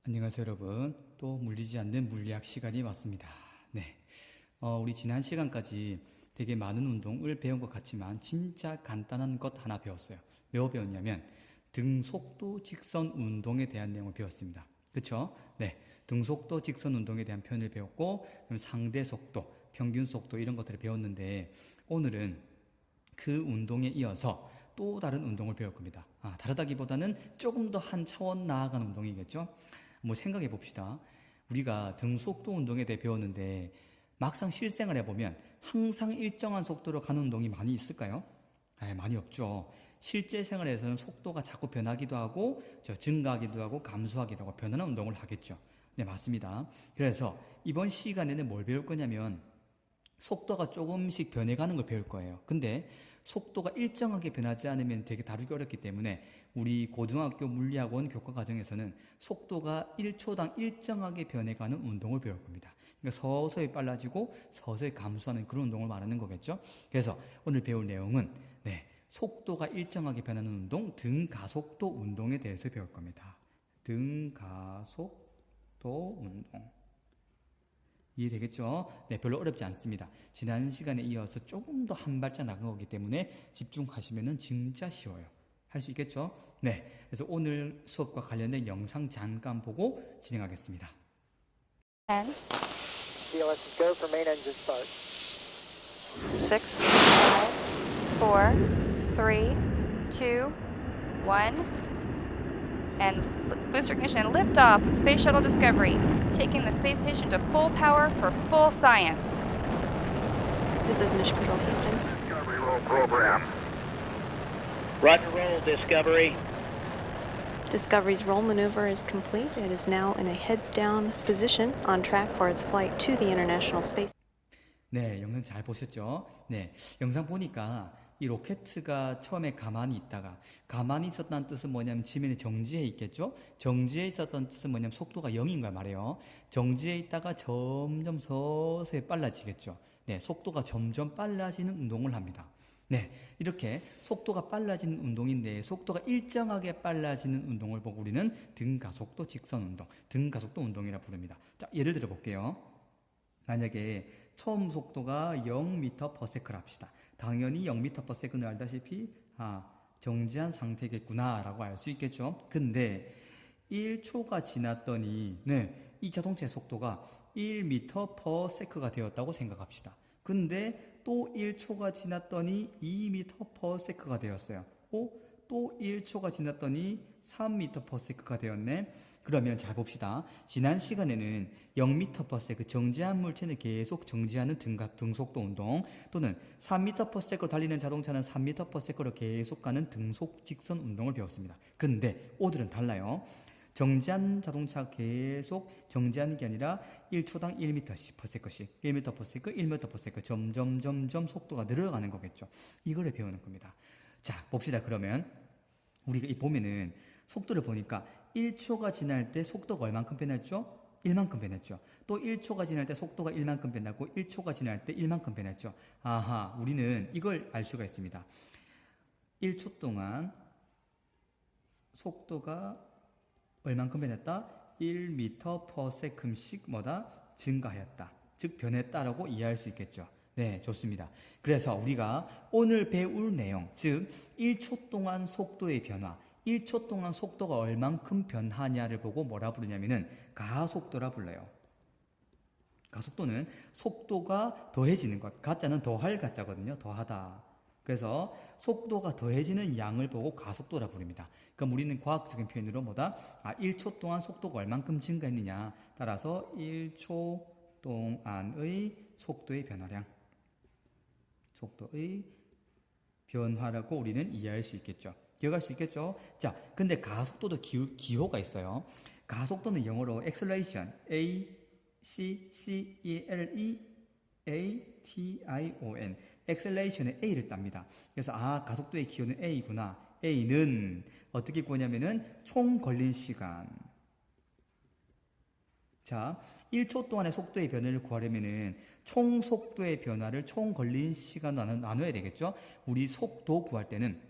안녕하세요 여러분. 또 물리지 않는 물리학 시간이 왔습니다. 네, 우리 지난 시간까지 되게 많은 운동을 배운 것 같지만 진짜 간단한 것 하나 배웠어요. 뭐 배웠냐면 등속도 직선 운동에 대한 내용을 배웠습니다. 그쵸? 네, 등속도 직선 운동에 대한 표현을 배웠고 상대 속도, 평균 속도 이런 것들을 배웠는데 오늘은 그 운동에 이어서 또 다른 운동을 배울 겁니다. 다르다기보다는 조금 더 한 차원 나아간 운동이겠죠? 뭐 생각해 봅시다. 우리가 등속도 운동에 대해 배웠는데 막상 실생활 해보면 항상 일정한 속도로 가는 운동이 많이 있을까요? 많이 없죠. 실제 생활에서는 속도가 자꾸 변하기도 하고 증가하기도 하고 감소하기도 하고 변하는 운동을 하겠죠. 네, 맞습니다. 그래서 이번 시간에는 뭘 배울 거냐면 속도가 조금씩 변해가는 걸 배울 거예요. 근데 속도가 일정하게 변하지 않으면 되게 다루기 어렵기 때문에 우리 고등학교 물리학원 교과 과정에서는 속도가 1초당 일정하게 변해가는 운동을 배울 겁니다. 그러니까 서서히 빨라지고 서서히 감소하는 그런 운동을 말하는 거겠죠. 그래서 오늘 배울 내용은 속도가 일정하게 변하는 운동, 등가속도 운동에 대해서 배울 겁니다. 등가속도 운동. 이해되겠죠? 네, 별로 어렵지 않습니다. 지난 시간에 이어서 조금 더 한 발짝 나간 거기 때문에 집중하시면 진짜 쉬워요. 할 수 있겠죠? 네, 그래서 오늘 수업과 관련된 영상 잠깐 보고 진행하겠습니다. 10, CLS go for main engine start. 6, 5, 4, 3, 2, 1. And booster ignition liftoff of Space Shuttle Discovery, taking the space station to full power for full science. This is Mission Control Houston. Discovery roll program. Roger roll, Discovery. Discovery's roll maneuver is complete. It is now in a heads-down position on track for its flight to the International Space. 네, 영상 잘 보셨죠? 네, 영상 보니까 이 로켓가 처음에 가만히 있었다는 뜻은 뭐냐면 지면에 정지해 있겠죠? 정지해 있었던 뜻은 뭐냐면 속도가 0인 걸 말해요. 정지해 있다가 점점 서서히 빨라지겠죠? 네, 속도가 점점 빨라지는 운동을 합니다. 네, 이렇게 속도가 빨라지는 운동인데 속도가 일정하게 빨라지는 운동을 보고 우리는 등가속도 직선 운동, 등가속도 운동이라 부릅니다. 자, 예를 들어 볼게요. 만약에 처음 속도가 0m/s를 합시다. 당연히 0m/s는 알다시피 정지한 상태겠구나 라고 알 수 있겠죠. 근데 1초가 지났더니 이 자동차의 속도가 1m/s가 되었다고 생각합시다. 근데 또 1초가 지났더니 2m/s가 되었어요. 또 1초가 지났더니 3m/s가 되었네. 그러면 잘 봅시다. 지난 시간에는 0m/s 정지한 물체는 계속 정지하는 등속도 운동, 또는 3m/s로 달리는 자동차는 3m/s로 계속 가는 등속 직선 운동을 배웠습니다. 근데 오늘은 달라요. 정지한 자동차 계속 정지하는 게 아니라 1초당 1m/s씩 1m/s, 1m/s 점점 속도가 늘어가는 거겠죠. 이거를 배우는 겁니다. 자, 봅시다. 그러면 우리가 이 보면은 속도를 보니까 1초가 지날 때 속도가 얼만큼 변했죠? 1만큼 변했죠. 또 1초가 지날 때 속도가 1만큼 변하고 1초가 지날 때 1만큼 변했죠. 우리는 이걸 알 수가 있습니다. 1초 동안 속도가 얼만큼 변했다? 1m/s씩 증가하였다. 즉 변했다라고 이해할 수 있겠죠. 네, 좋습니다. 그래서 우리가 오늘 배울 내용, 즉 1초 동안 속도의 변화, 1초 동안 속도가 얼만큼 변하냐를 보고 뭐라 부르냐면은 가속도라 불러요. 가속도는 속도가 더해지는 것, 가짜는 더할 가짜거든요. 더하다. 그래서 속도가 더해지는 양을 보고 가속도라 부릅니다. 그럼 우리는 과학적인 표현으로 1초 동안 속도가 얼만큼 증가했느냐 따라서 1초 동안의 속도의 변화량, 속도의 변화라고 우리는 이해할 수 있겠죠. 기억할 수 있겠죠? 자, 근데 가속도도 기호가 있어요. 가속도는 영어로 acceleration, A-C-C-E-L-E-A-T-I-O-N, acceleration의 A를 땁니다. 그래서 가속도의 기호는 A구나. A는 어떻게 구하냐면은 총 걸린 시간. 자, 1초 동안의 속도의 변화를 구하려면은 총 속도의 변화를 총 걸린 시간으로 나눠야 되겠죠? 우리 속도 구할 때는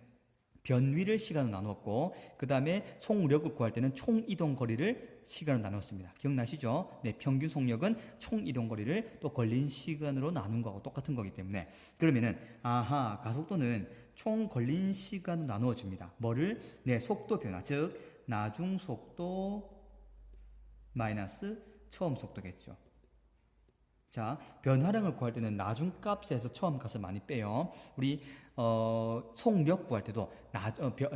변위를 시간으로 나누었고 그 다음에 속력을 구할 때는 총 이동 거리를 시간으로 나눴습니다. 기억나시죠? 네, 평균 속력은 총 이동 거리를 또 걸린 시간으로 나눈 거하고 똑같은 거기 때문에 그러면은 아하 가속도는 총 걸린 시간으로 나누어 줍니다. 뭐를? 네, 속도 변화 즉 나중 속도 마이너스 처음 속도겠죠. 자, 변화량을 구할 때는 나중 값에서 처음 값을 많이 빼요. 우리 속력 구할 때도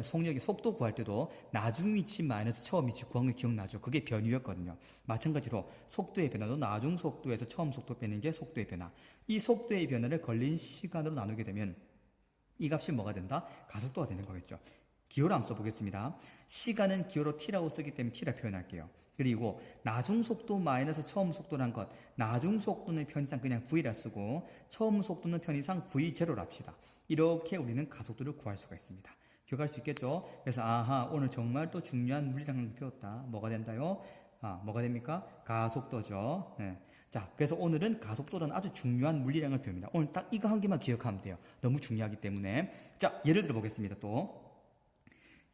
속력의 속도 구할 때도 나중 위치 마이너스 처음 위치 구한 거 기억나죠? 그게 변위였거든요. 마찬가지로 속도의 변화도 나중 속도에서 처음 속도 빼는 게 속도의 변화. 이 속도의 변화를 걸린 시간으로 나누게 되면 이 값이 뭐가 된다? 가속도가 되는 거겠죠. 기호로 한번 써보겠습니다. 시간은 기호로 t라고 쓰기 때문에 t라 표현할게요. 그리고 나중 속도 마이너스 처음 속도란 것, 나중 속도는 편의상 그냥 v라 쓰고 처음 속도는 편의상 v0로 합시다. 이렇게 우리는 가속도를 구할 수가 있습니다. 기억할 수 있겠죠? 그래서 아하 오늘 정말 또 중요한 물리량을 배웠다. 뭐가 된다요? 뭐가 됩니까? 가속도죠. 네. 자, 그래서 오늘은 가속도는 아주 중요한 물리량을 배웁니다. 오늘 딱 이거 한 개만 기억하면 돼요. 너무 중요하기 때문에. 자, 예를 들어 보겠습니다. 또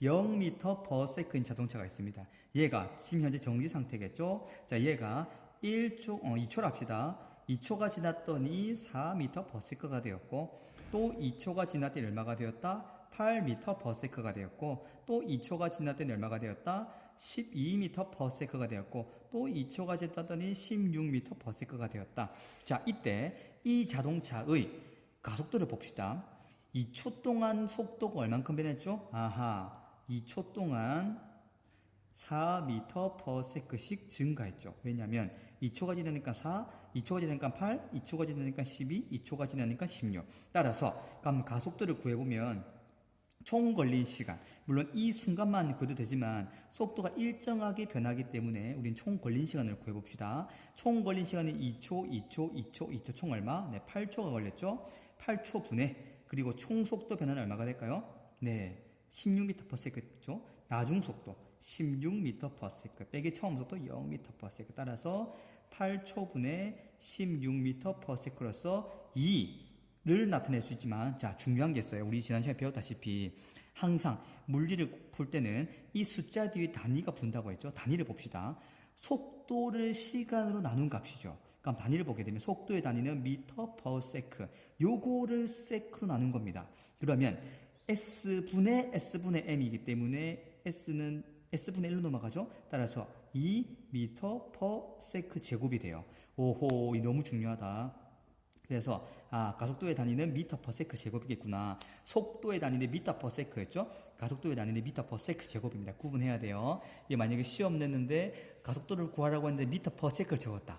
0m/s인 자동차가 있습니다. 얘가 지금 현재 정지 상태겠죠? 자, 얘가 2초로 합시다. 2초가 지났더니 4m/s가 되었고 또 2초가 지났더니 얼마가 되었다? 8m/s가 되었고 또 2초가 지났더니 얼마가 되었다? 12m/s가 되었고 또 2초가 지났더니 16m/s가 되었다. 자, 이때 이 자동차의 가속도를 봅시다. 2초 동안 속도가 얼만큼 변했죠? 아하, 2초 동안 4m/s씩 증가했죠. 왜냐하면 2초가 지나니까 4, 2초가 지나니까 8, 2초가 지나니까 12, 2초가 지나니까 16. 따라서 그럼 가속도를 구해보면 총 걸린 시간, 물론 이 순간만 구해도 되지만 속도가 일정하게 변하기 때문에 우린 총 걸린 시간을 구해봅시다. 총 걸린 시간이 2초 총 얼마? 네, 8초가 걸렸죠. 8초 분의 그리고 총 속도 변화는 얼마가 될까요? 네, 16m/s죠. 나중 속도 16m/s 빼기 처음 속도 0m/s 따라서 8초 분의 16m/s로서 2를 나타낼 수 있지만 자, 중요한 게 있어요. 우리 지난 시간에 배웠다시피 항상 물리를 풀 때는 이 숫자 뒤에 단위가 분다고 했죠. 단위를 봅시다. 속도를 시간으로 나눈 값이죠. 그럼 단위를 보게 되면 속도의 단위는 m/s. 요거를 sec로 나눈 겁니다. 그러면 s분의 m이기 때문에 s는 s분의 1로 넘어가죠. 따라서 2m/s 제곱이 돼요. 오호, 이 너무 중요하다. 그래서 가속도의 단위는 m/s 제곱이겠구나. 속도의 단위는 m/s였죠. 가속도의 단위는 m/s 제곱입니다. 구분해야 돼요. 이게 만약에 시험 냈는데 가속도를 구하라고 했는데 m/s를 적었다.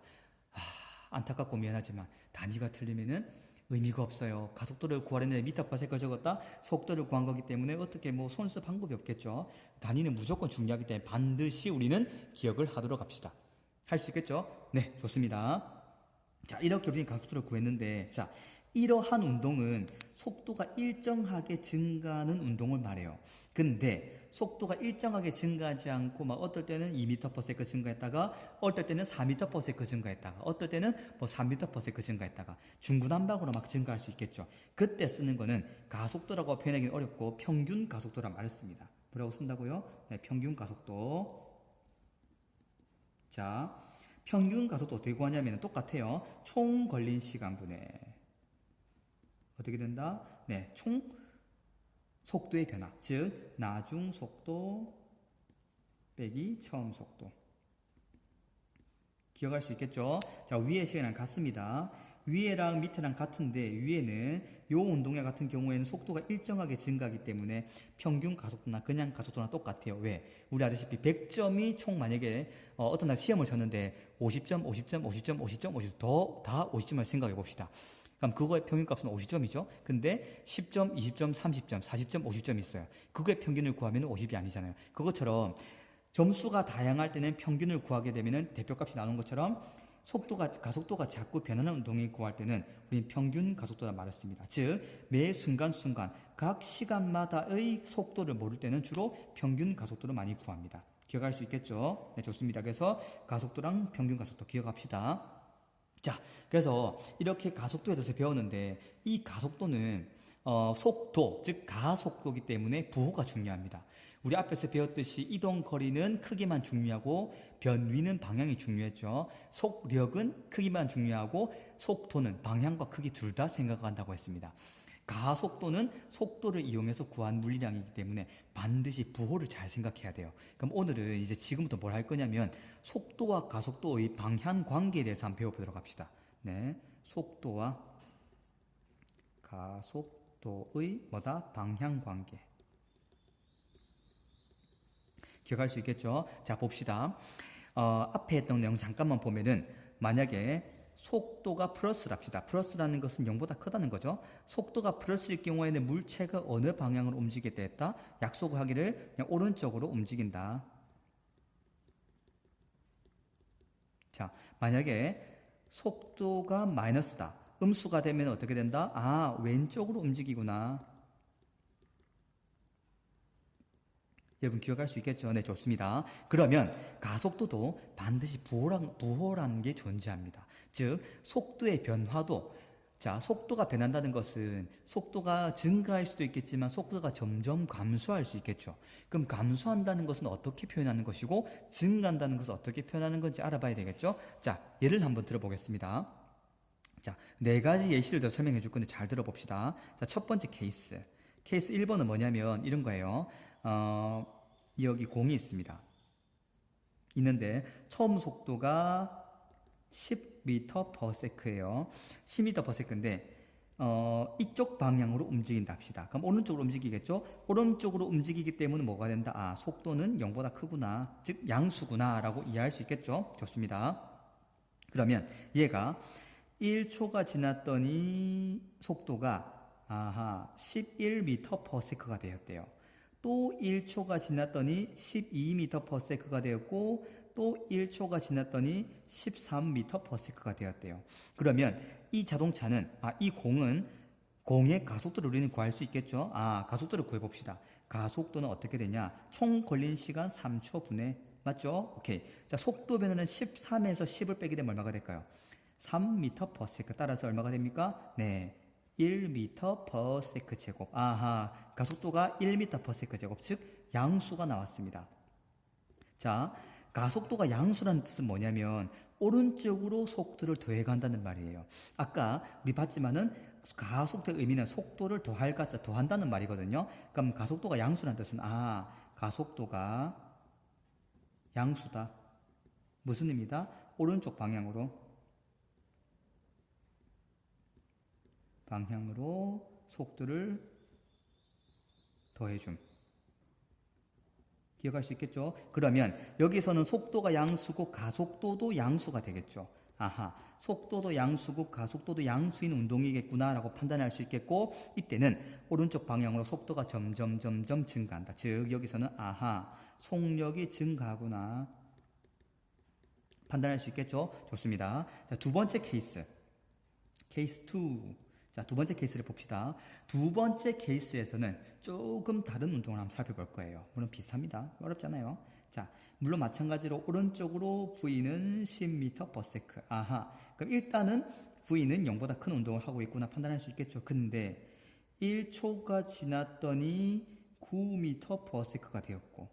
안타깝고 미안하지만 단위가 틀리면은 의미가 없어요. 가속도를 구하려는데 m/s를 적었다. 속도를 구한 거기 때문에 어떻게 뭐 손쓸 방법이 없겠죠. 단위는 무조건 중요하기 때문에 반드시 우리는 기억을 하도록 합시다. 할 수 있겠죠? 네, 좋습니다. 자, 이렇게 우리는 가속도를 구했는데 자, 이러한 운동은 속도가 일정하게 증가하는 운동을 말해요. 근데 속도가 일정하게 증가하지 않고 막 어떨 때는 2m/s 증가했다가 어떨 때는 4m/s 증가했다가 어떨 때는 뭐 3m/s 증가했다가 중구난방으로 막 증가할 수 있겠죠. 그때 쓰는 거는 가속도라고 표현하기는 어렵고 평균 가속도라 말을 씁니다. 뭐라고 쓴다고요? 네, 평균 가속도. 자, 평균 가속도 어떻게 구하냐면 똑같아요. 총 걸린 시간분의 어떻게 된다? 네, 총 속도의 변화, 즉 나중 속도 빼기 처음 속도. 기억할 수 있겠죠? 자, 위의 시간이랑 같습니다. 위에랑 밑에랑 같은데 위에는 요 운동회 같은 경우에는 속도가 일정하게 증가하기 때문에 평균 가속도나 그냥 가속도나 똑같아요. 왜? 우리 아시다시피 100점이 총 만약에 어떤 날 시험을 쳤는데 50점 다 50점을 생각해 봅시다. 그럼 그거의 평균값은 50점이죠. 근데 10점, 20점, 30점, 40점, 50점 있어요. 그거의 평균을 구하면 50이 아니잖아요. 그것처럼 점수가 다양할 때는 평균을 구하게 되면은 대표값이 나오는 것처럼 가속도가 자꾸 변하는 운동을 구할 때는 우리는 평균 가속도라 말했습니다. 즉, 매 순간순간 각 시간마다의 속도를 모를 때는 주로 평균 가속도를 많이 구합니다. 기억할 수 있겠죠? 네, 좋습니다. 그래서 가속도랑 평균 가속도 기억합시다. 자, 그래서 이렇게 가속도에 대해서 배웠는데 이 가속도는 속도, 즉 가속도이기 때문에 부호가 중요합니다. 우리 앞에서 배웠듯이 이동 거리는 크기만 중요하고 변위는 방향이 중요했죠. 속력은 크기만 중요하고 속도는 방향과 크기 둘 다 생각한다고 했습니다. 가속도는 속도를 이용해서 구한 물리량이기 때문에 반드시 부호를 잘 생각해야 돼요. 그럼 오늘은 이제 지금부터 뭘 할 거냐면 속도와 가속도의 방향 관계에 대해서 한번 배워보도록 합시다. 네, 속도와 가속도의 방향 관계. 기억할 수 있겠죠? 자, 봅시다. 앞에 했던 내용 잠깐만 보면은 만약에 속도가 플러스랍시다. 플러스라는 것은 0보다 크다는 거죠. 속도가 플러스일 경우에는 물체가 어느 방향으로 움직이게 했다? 약속을 하기를 그냥 오른쪽으로 움직인다. 자, 만약에 속도가 마이너스다. 음수가 되면 어떻게 된다? 아, 왼쪽으로 움직이구나. 여러분 기억할 수 있겠죠? 네, 좋습니다. 그러면 가속도도 반드시 부호라는 게 존재합니다. 즉, 속도의 변화도, 자, 속도가 변한다는 것은 속도가 증가할 수도 있겠지만 속도가 점점 감소할 수 있겠죠. 그럼 감소한다는 것은 어떻게 표현하는 것이고 증가한다는 것은 어떻게 표현하는 건지 알아봐야 되겠죠? 자, 예를 한번 들어보겠습니다. 자, 4가지 예시를 더 설명해 줄 건데 잘 들어봅시다. 자, 첫 번째 케이스. 케이스 1번은 뭐냐면 이런 거예요. 여기 공이 있습니다. 있는데 처음 속도가 10m/s예요. 10m/s인데 이쪽 방향으로 움직인다 합시다. 그럼 오른쪽으로 움직이겠죠? 오른쪽으로 움직이기 때문에 뭐가 된다? 아, 속도는 0보다 크구나. 즉 양수구나 라고 이해할 수 있겠죠? 좋습니다. 그러면 얘가 1초가 지났더니 속도가 11m/s가 되었대요. 또 1초가 지났더니 12m/s가 되었고 또 1초가 지났더니 13m/s가 되었대요. 그러면 이 자동차는 이 공의 가속도를 우리는 구할 수 있겠죠. 가속도를 구해봅시다. 가속도는 어떻게 되냐? 총 걸린 시간 3초 분의 맞죠? 오케이. 자, 속도 변화는 13에서 10을 빼게 되면 얼마가 될까요? 3m/s. 따라서 얼마가 됩니까? 네. 1m/s 제곱. 가속도가 1m/s 제곱. 즉 양수가 나왔습니다. 자, 가속도가 양수라는 뜻은 뭐냐면 오른쪽으로 속도를 더해간다는 말이에요. 아까 우리 봤지만은 가속도의 의미는 속도를 더할 가짜 더한다는 말이거든요. 그럼 가속도가 양수라는 뜻은 가속도가 양수다. 무슨 의미다? 오른쪽 방향으로 속도를 더해줌. 기억할 수 있겠죠? 그러면 여기서는 속도가 양수고 가속도도 양수가 되겠죠. 속도도 양수고 가속도도 양수인 운동이겠구나 라고 판단할 수 있겠고 이때는 오른쪽 방향으로 속도가 점점 증가한다. 즉 여기서는 속력이 증가하구나 판단할 수 있겠죠? 좋습니다. 자, 두 번째 케이스 2. 자, 두 번째 케이스를 봅시다. 두 번째 케이스에서는 조금 다른 운동을 한번 살펴볼 거예요. 물론 비슷합니다. 어렵잖아요. 자, 물론 마찬가지로 오른쪽으로 V는 10m/s. 그럼 일단은 V는 0보다 큰 운동을 하고 있구나 판단할 수 있겠죠. 근데 1초가 지났더니 9m/s가 되었고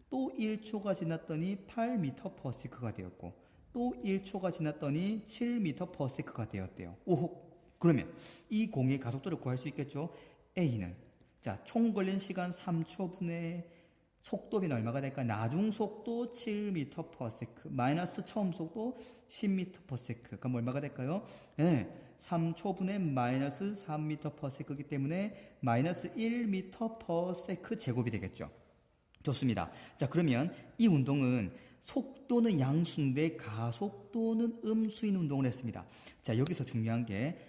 또 1초가 지났더니 8m/s가 되었고 또 1초가 지났더니 7m/s가 되었대요. 그러면 이 공의 가속도를 구할 수 있겠죠? A는 총 걸린 시간 3초 분의 속도 변화 얼마가 될까? 나중 속도 7m/s 마이너스 처음 속도 10m/s. 그럼 얼마가 될까요? 3초 분의 마이너스 3m/s이기 때문에 마이너스 1m/s 제곱이 되겠죠. 좋습니다. 자, 그러면 이 운동은 속도는 양수인데 가속도는 음수인 운동을 했습니다. 자, 여기서 중요한 게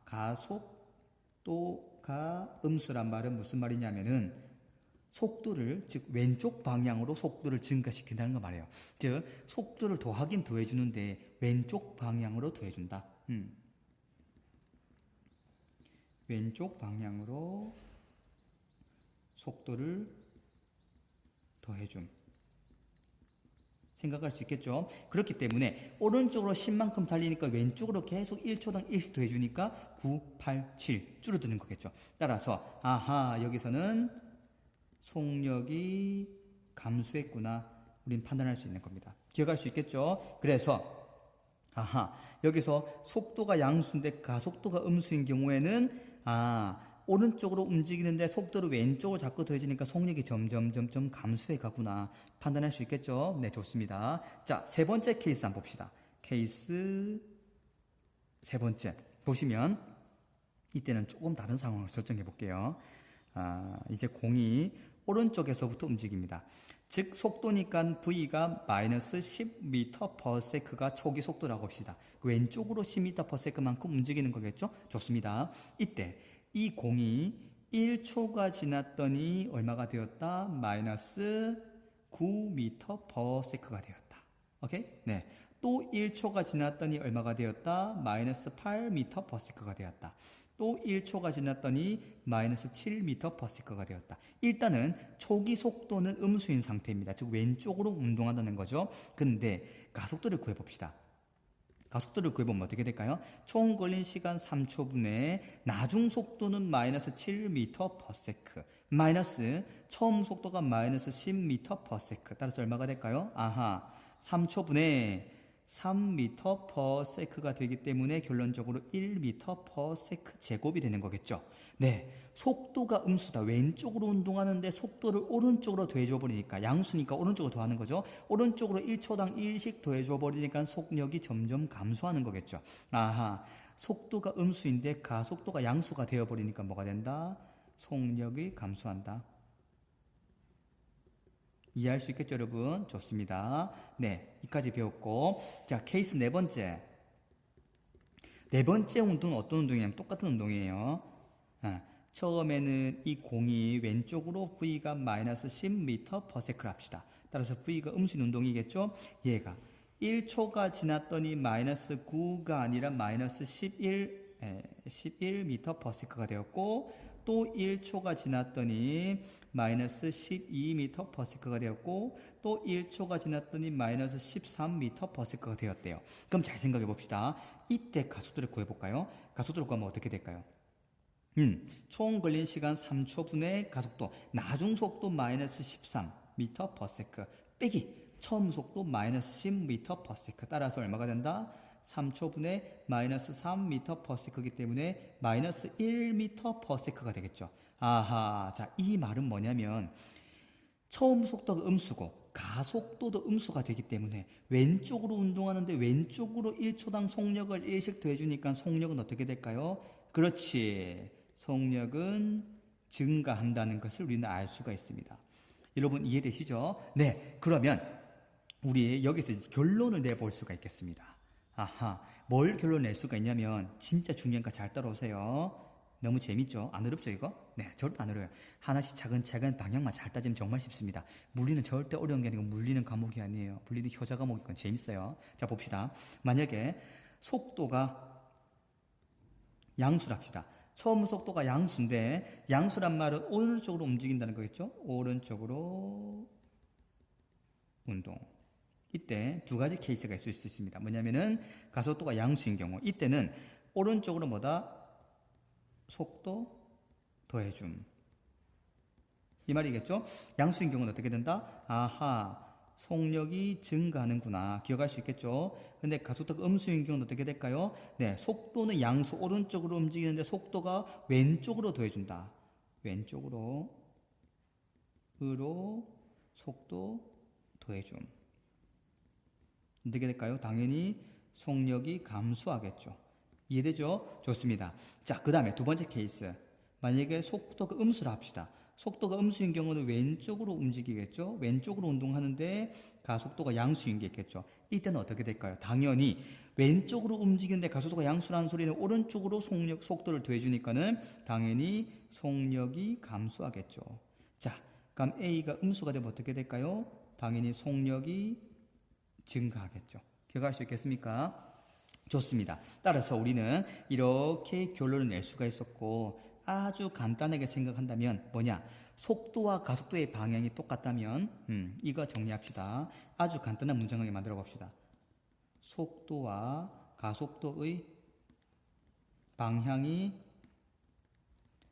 가속도가 음수란 말은 무슨 말이냐면은 속도를 즉 왼쪽 방향으로 속도를 증가시킨다는 거 말이에요. 즉 속도를 더하긴 더해주는데 왼쪽 방향으로 더해준다. 왼쪽 방향으로 속도를 더해줌. 생각할 수 있겠죠. 그렇기 때문에 오른쪽으로 10만큼 달리니까 왼쪽으로 계속 1초당 1씩 더해주니까 9, 8, 7 줄어드는 거겠죠. 따라서 아하 여기서는 속력이 감소했구나 우린 판단할 수 있는 겁니다. 기억할 수 있겠죠. 그래서 아하 여기서 속도가 양수인데 가속도가 음수인 경우에는 오른쪽으로 움직이는데 속도를 왼쪽으로 자꾸 더해지니까 속력이 점점 감소해 가구나 판단할 수 있겠죠. 네, 좋습니다. 자, 세 번째 케이스 한번 봅시다. 케이스 세 번째 보시면 이때는 조금 다른 상황을 설정해 볼게요. 이제 공이 오른쪽에서부터 움직입니다. 즉 속도니까 V가 마이너스 10m/s가 초기 속도라고 합시다. 왼쪽으로 10m/s만큼 움직이는 거겠죠? 좋습니다. 이때 이 공이 1초가 지났더니 얼마가 되었다? 마이너스 9m/s가 되었다. 오케이? 네. 또 1초가 지났더니 얼마가 되었다? 마이너스 8m/s가 되었다. 또 1초가 지났더니 마이너스 7m/s가 되었다. 일단은 초기 속도는 음수인 상태입니다. 즉 왼쪽으로 운동한다는 거죠. 근데 가속도를 구해봅시다. 가속도를 구해보면 어떻게 될까요? 총 걸린 시간 3초분에 나중 속도는 마이너스 7m/s 마이너스 처음 속도가 마이너스 10m/s 따라서 얼마가 될까요? 3초분에 3m/s가 되기 때문에 결론적으로 1m/s 제곱이 되는 거겠죠. 네, 속도가 음수다. 왼쪽으로 운동하는데 속도를 오른쪽으로 더해줘 버리니까 양수니까 오른쪽으로 더하는 거죠. 오른쪽으로 1초당 1씩 더해줘 버리니까 속력이 점점 감소하는 거겠죠. 속도가 음수인데 가속도가 양수가 되어 버리니까 뭐가 된다? 속력이 감소한다. 이해할 수 있겠죠, 여러분? 좋습니다. 네, 이까지 배웠고, 자, 케이스 네 번째. 네 번째 운동은 어떤 운동이냐면 똑같은 운동이에요. 처음에는 이 공이 왼쪽으로 V가 마이너스 10m/s를 합시다. 따라서 V가 음수인 운동이겠죠? 얘가 1초가 지났더니 마이너스 9가 아니라 마이너스 11m/s가 되었고, 또 1초가 지났더니 마이너스 12m/s가 되었고, 또 1초가 지났더니 마이너스 13m/s가 되었대요. 그럼 잘 생각해 봅시다. 이때 가속도를 구해볼까요? 가속도를 구하면 어떻게 될까요? 총 걸린 시간 3초분의 가속도 나중 속도 마이너스 13m/s 빼기 처음 속도 마이너스 10m/s 따라서 얼마가 된다? 3초분의 마이너스 3m/s이기 때문에 마이너스 1m/s가 되겠죠. 자, 이 말은 뭐냐면 처음 속도가 음수고 가속도도 음수가 되기 때문에 왼쪽으로 운동하는데 왼쪽으로 1초당 속력을 1씩 더해주니까 속력은 어떻게 될까요? 그렇지. 속력은 증가한다는 것을 우리는 알 수가 있습니다. 여러분 이해되시죠? 네, 그러면 우리 여기서 결론을 내볼 수가 있겠습니다. 뭘 결론 낼 수가 있냐면 진짜 중요한 거 잘 따라오세요. 너무 재밌죠? 안 어렵죠 이거? 네, 절대 안 어려워요. 하나씩 차근차근 방향만 잘 따지면 정말 쉽습니다. 물리는 절대 어려운 게 아니고 물리는 과목이 아니에요. 물리는 효자 과목이건 재밌어요. 자, 봅시다. 만약에 속도가 양수랍시다. 처음 속도가 양수인데 양수란 말은 오른쪽으로 움직인다는 거겠죠? 오른쪽으로 운동. 이때 두 가지 케이스가 있을 수 있습니다. 뭐냐면은 가속도가 양수인 경우 이때는 오른쪽으로 뭐다? 속도 더해줌. 이 말이겠죠? 양수인 경우는 어떻게 된다? 속력이 증가하는구나. 기억할 수 있겠죠? 근데 가속도가 음수인 경우는 어떻게 될까요? 네, 속도는 양수 오른쪽으로 움직이는데 속도가 왼쪽으로 더해준다. 왼쪽으로 속도 더해줌. 어떻게 될까요? 당연히 속력이 감소하겠죠. 이해되죠? 좋습니다. 자, 그 다음에 두 번째 케이스. 만약에 속도가 음수라 합시다. 속도가 음수인 경우는 왼쪽으로 움직이겠죠? 왼쪽으로 운동하는데 가속도가 양수인 게 있겠죠? 이때는 어떻게 될까요? 당연히 왼쪽으로 움직이는데 가속도가 양수라는 소리는 오른쪽으로 속도를 더해주니까는 당연히 속력이 감소하겠죠. 자, 그럼 A가 음수가 되면 어떻게 될까요? 당연히 속력이 증가하겠죠. 기억할 수 있겠습니까? 좋습니다. 따라서 우리는 이렇게 결론을 낼 수가 있었고 아주 간단하게 생각한다면 뭐냐? 속도와 가속도의 방향이 똑같다면 이거 정리합시다. 아주 간단한 문장하게 만들어 봅시다. 속도와 가속도의 방향이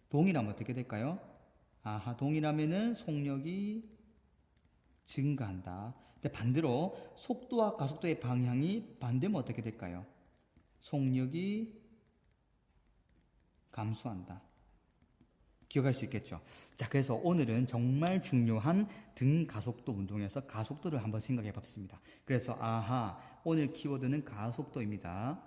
동일하면 어떻게 될까요? 아하, 동일하면은 속력이 증가한다. 근데 반대로 속도와 가속도의 방향이 반대면 어떻게 될까요? 속력이 감소한다. 기억할 수 있겠죠? 자, 그래서 오늘은 정말 중요한 등 가속도 운동에서 가속도를 한번 생각해 봤습니다. 그래서 아하, 오늘 키워드는 가속도입니다.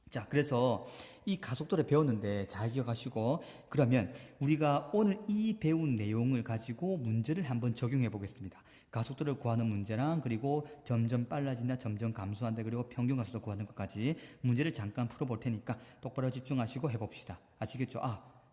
자, 그래서 이 가속도를 배웠는데 잘 기억하시고, 그러면 우리가 오늘 이 배운 내용을 가지고 문제를 한번 적용해 보겠습니다. 가속도를 구하는 문제랑, 그리고 점점 빨라진다, 점점 감소한다, 그리고 평균 가속도 구하는 것까지 문제를 잠깐 풀어볼 테니까 똑바로 집중하시고 해봅시다. 아시겠죠?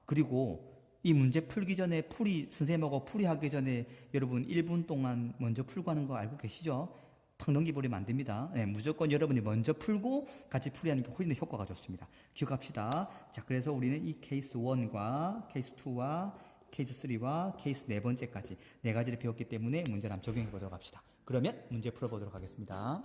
그리고 이 문제 풀기 전에 선생님하고 풀이하기 전에 여러분 1분 동안 먼저 풀고 하는 거 알고 계시죠? 팍 넘겨버리면 안 됩니다. 네, 무조건 여러분이 먼저 풀고 같이 풀이하는 게 훨씬 더 효과가 좋습니다. 기억합시다. 자, 그래서 우리는 이 케이스 1과 케이스 2와 케이스 3와 케이스 4번째까지 4가지를 배웠기 때문에 문제를 한번 적용해 보도록 합시다. 그러면 문제 풀어보도록 하겠습니다.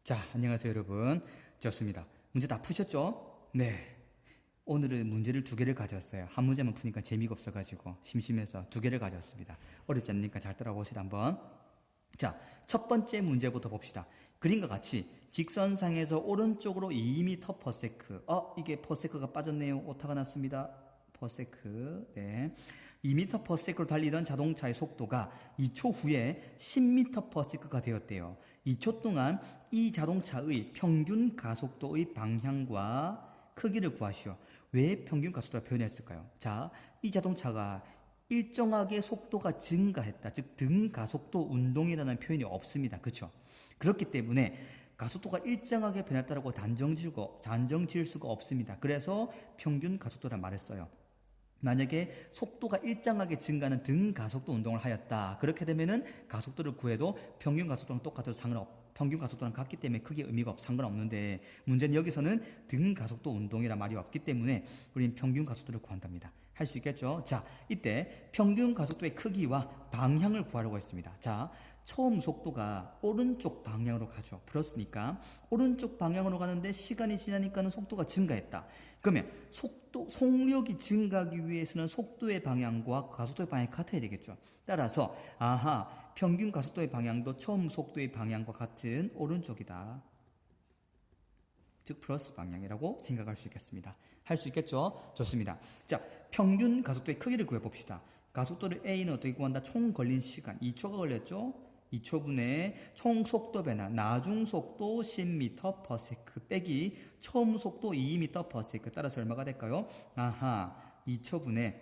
자, 안녕하세요 여러분. 좋습니다. 문제 다 푸셨죠? 네. 오늘은 문제를 2개를 가져왔어요. 한 문제만 푸니까 재미가 없어가지고 심심해서 2개를 가져왔습니다. 어렵지 않으니까 잘 따라오시다 한번. 자, 첫 번째 문제부터 봅시다. 그림과 같이 직선상에서 오른쪽으로 2m/s. 이게 퍼세크가 빠졌네요. 오타가 났습니다. 퍼세크. 네. 2m/s로 달리던 자동차의 속도가 2초 후에 10m/s가 되었대요. 2초 동안 이 자동차의 평균 가속도의 방향과 크기를 구하시오. 왜 평균 가속도를 표현했을까요? 자, 이 자동차가 일정하게 속도가 증가했다. 즉 등가속도 운동이라는 표현이 없습니다. 그렇죠? 그렇기 때문에 가속도가 일정하게 변했다고 단정 지을 수가 없습니다. 그래서 평균 가속도라 말했어요. 만약에 속도가 일정하게 증가하는 등가속도 운동을 하였다. 그렇게 되면은 가속도를 구해도 평균 가속도랑 똑같아도 평균 가속도랑 같기 때문에 크게 의미가 상관없는데, 문제는 여기서는 등가속도 운동이란 말이 없기 때문에 우리는 평균 가속도를 구한답니다. 할 수 있겠죠? 자, 이때 평균 가속도의 크기와 방향을 구하려고 했습니다. 자, 처음 속도가 오른쪽 방향으로 가죠. 플러스니까 오른쪽 방향으로 가는데 시간이 지나니까는 속도가 증가했다. 그러면 속력이 증가하기 위해서는 속도의 방향과 가속도의 방향이 같아야 되겠죠. 따라서 평균 가속도의 방향도 처음 속도의 방향과 같은 오른쪽이다. 즉 플러스 방향이라고 생각할 수 있겠습니다. 할 수 있겠죠? 좋습니다. 자, 평균 가속도의 크기를 구해봅시다. 가속도를 A는 어떻게 구한다? 총 걸린 시간 2초가 걸렸죠? 2초분의 총 속도 변화 나중 속도 10m/s 빼기 처음 속도 2m/s 따라서 얼마가 될까요? 2초분의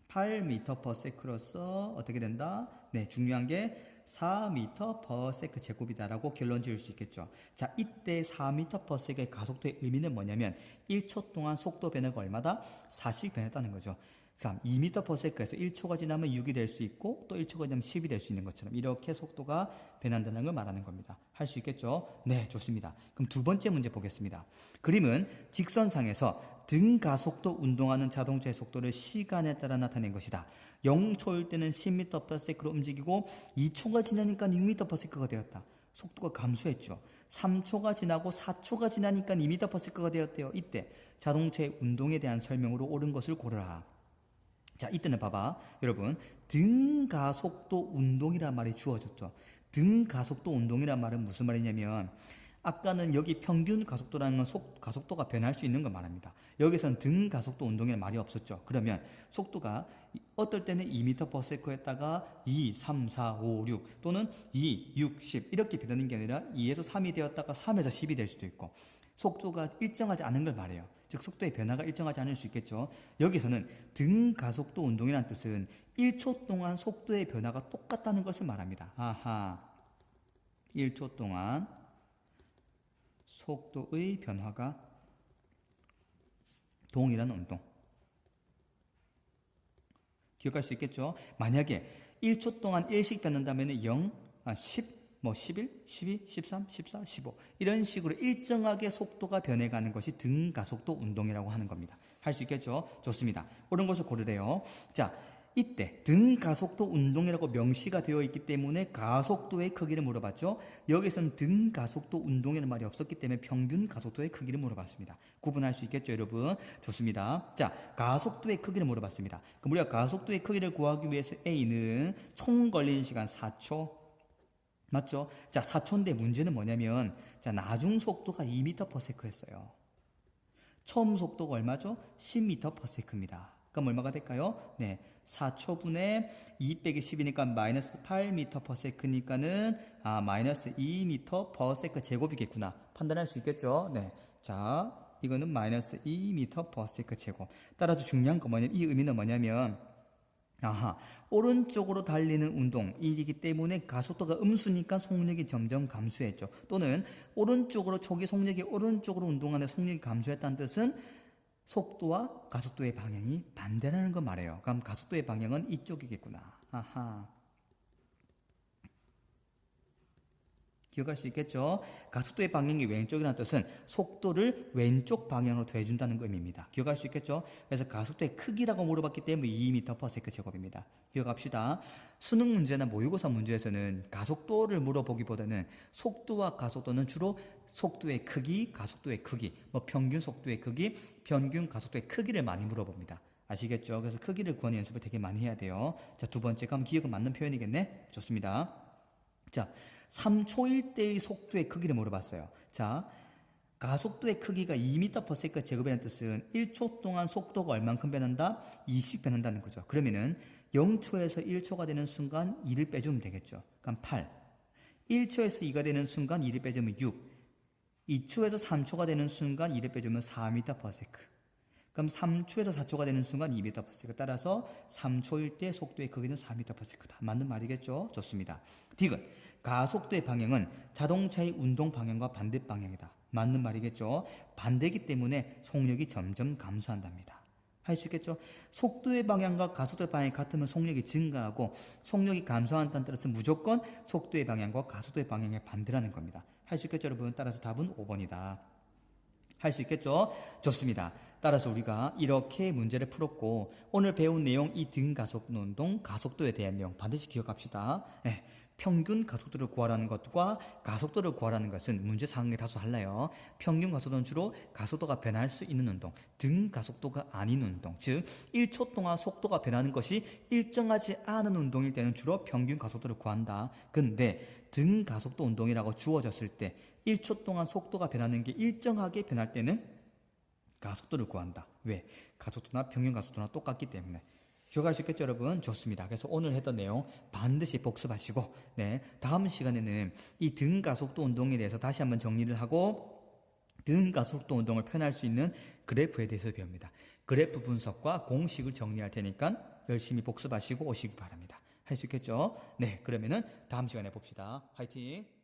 8m/s로서 어떻게 된다? 네, 중요한 게 4m/s 제곱이다라고 결론 지을 수 있겠죠. 자, 이때 4m/s의 가속도의 의미는 뭐냐면 1초 동안 속도 변화가 얼마다? 4씩 변했다는 거죠. 그럼 2m/s에서 1초가 지나면 6이 될 수 있고 또 1초가 지나면 10이 될 수 있는 것처럼 이렇게 속도가 변한다는 걸 말하는 겁니다. 할 수 있겠죠? 네, 좋습니다. 그럼 두 번째 문제 보겠습니다. 그림은 직선상에서 등가속도 운동하는 자동차의 속도를 시간에 따라 나타낸 것이다. 0초일 때는 10m/s로 움직이고 2초가 지나니까 6m/s가 되었다. 속도가 감소했죠. 3초가 지나고 4초가 지나니까 2m/s가 되었대요. 이때 자동차의 운동에 대한 설명으로 옳은 것을 고르라. 자, 이때는 봐봐. 여러분, 등가속도 운동이란 말이 주어졌죠. 등가속도 운동이란 말은 무슨 말이냐면 아까는 여기 평균 가속도라는 건 가속도가 변할 수 있는 걸 말합니다. 여기서는 등가속도 운동이라는 말이 없었죠. 그러면 속도가 어떨 때는 2m/s였다가 2, 3, 4, 5, 6 또는 2, 6, 10 이렇게 변하는 게 아니라 2에서 3이 되었다가 3에서 10이 될 수도 있고 속도가 일정하지 않은 걸 말해요. 즉 속도의 변화가 일정하지 않을 수 있겠죠. 여기서는 등가속도 운동이라는 뜻은 1초 동안 속도의 변화가 똑같다는 것을 말합니다. 아하, 1초 동안 속도의 변화가 동일한 운동. 기억할 수 있겠죠? 만약에 1초 동안 1씩 변한다면 0, 10, 11, 12, 13, 14, 15 이런 식으로 일정하게 속도가 변해가는 것이 등가속도 운동이라고 하는 겁니다. 할 수 있겠죠? 좋습니다. 옳은 것을 고르래요. 자, 이때 등가속도 운동이라고 명시가 되어 있기 때문에 가속도의 크기를 물어봤죠. 여기서는 등가속도 운동이라는 말이 없었기 때문에 평균 가속도의 크기를 물어봤습니다. 구분할 수 있겠죠, 여러분? 좋습니다. 자, 가속도의 크기를 물어봤습니다. 그럼 우리가 가속도의 크기를 구하기 위해서 A는 총 걸리는 시간 4초 맞죠? 자, 4초인데 문제는 뭐냐면 자, 나중 속도가 2m/s였어요. 처음 속도가 얼마죠? 10m/s입니다. 그럼 얼마가 될까요? 네, 4초분의 2 빼기 10이니까 마이너스 8m/s니까는 마이너스 2m/s 제곱이겠구나. 판단할 수 있겠죠? 네, 자, 이거는 마이너스 2m/s 제곱. 따라서 중요한 건 뭐냐면 이 의미는 뭐냐면 오른쪽으로 달리는 운동이기 때문에 가속도가 음수니까 속력이 점점 감소했죠. 또는 오른쪽으로 초기 속력이 오른쪽으로 운동하는 속력이 감소했다는 뜻은 속도와 가속도의 방향이 반대라는 거 말해요. 그럼 가속도의 방향은 이쪽이겠구나. 기억할 수 있겠죠? 가속도의 방향이 왼쪽이라는 뜻은 속도를 왼쪽 방향으로 더해준다는 의미입니다. 기억할 수 있겠죠? 그래서 가속도의 크기라고 물어봤기 때문에 2m/s 제곱입니다. 기억합시다. 수능 문제나 모의고사 문제에서는 가속도를 물어보기보다는 속도와 가속도는 주로 속도의 크기, 가속도의 크기, 평균 속도의 크기, 평균 가속도의 크기를 많이 물어봅니다. 아시겠죠? 그래서 크기를 구하는 연습을 되게 많이 해야 돼요. 자, 두 번째, 그럼 기억은 맞는 표현이겠네? 좋습니다. 자, 3초일 때의 속도의 크기를 물어봤어요. 자, 가속도의 크기가 2m/s 제곱이라는 뜻은 1초 동안 속도가 얼만큼 변한다? 2씩 변한다는 거죠. 그러면은 0초에서 1초가 되는 순간 2를 빼주면 되겠죠. 그럼 8. 1초에서 2가 되는 순간 2를 빼주면 6. 2초에서 3초가 되는 순간 2를 빼주면 4m/s. 그럼 3초에서 4초가 되는 순간 2m/s. 따라서 3초일 때 속도의 크기는 4m/s다. 맞는 말이겠죠? 좋습니다. 디귿. 가속도의 방향은 자동차의 운동 방향과 반대 방향이다. 맞는 말이겠죠? 반대이기 때문에 속력이 점점 감소한답니다. 할 수 있겠죠? 속도의 방향과 가속도의 방향이 같으면 속력이 증가하고 속력이 감소한다는 뜻은 무조건 속도의 방향과 가속도의 방향의 반대라는 겁니다. 할 수 있겠죠, 여러분? 따라서 답은 5번이다. 할 수 있겠죠? 좋습니다. 따라서 우리가 이렇게 문제를 풀었고 오늘 배운 내용 이 등가속도 운동, 가속도에 대한 내용 반드시 기억합시다. 평균 가속도를 구하라는 것과 가속도를 구하라는 것은 문제 상황에 다소 달라요. 평균 가속도는 주로 가속도가 변할 수 있는 운동, 등가속도가 아닌 운동, 즉 1초 동안 속도가 변하는 것이 일정하지 않은 운동일 때는 주로 평균 가속도를 구한다. 근데 등가속도 운동이라고 주어졌을 때 1초 동안 속도가 변하는 게 일정하게 변할 때는 가속도를 구한다. 왜? 가속도나 평균 가속도나 똑같기 때문에. 기억할 수 있겠죠, 여러분? 좋습니다. 그래서 오늘 했던 내용 반드시 복습하시고, 다음 시간에는 이 등가속도 운동에 대해서 다시 한번 정리를 하고, 등가속도 운동을 표현할 수 있는 그래프에 대해서 배웁니다. 그래프 분석과 공식을 정리할 테니까 열심히 복습하시고 오시기 바랍니다. 할 수 있겠죠? 그러면은 다음 시간에 봅시다. 화이팅!